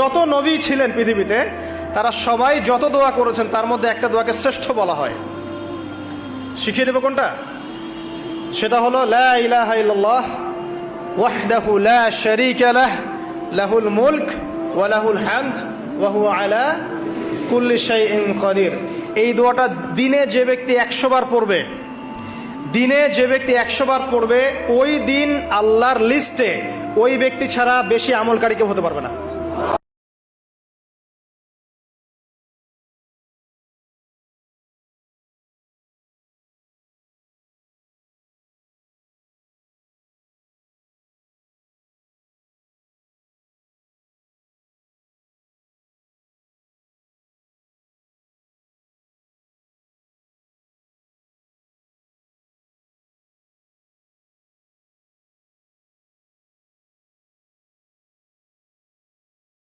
যত নবী ছিলেন পৃথিবীতে তারা সবাই যত দোয়া করেছেন তার মধ্যে একটা দোয়াকে শ্রেষ্ঠ বলা হয়। শিখিয়ে দেব কোনটা? সেটা হলো লা ইলাহা ইল্লাল্লাহ ওয়াহদাহু লা শারীকা লাহ লাহুল মুলক ওয়া লাহুল হামদ ওয়া হুয়া আলা কুল্লি শাইইন কাদির। এই দোয়াটা দিনে যে ব্যক্তি 100 বার পড়বে, দিনে যে ব্যক্তি 100 বার পড়বে, ওই দিন আল্লাহর লিস্টে ওই ব্যক্তি ছাড়া বেশি আমলকারী কেউ হতে পারবে না।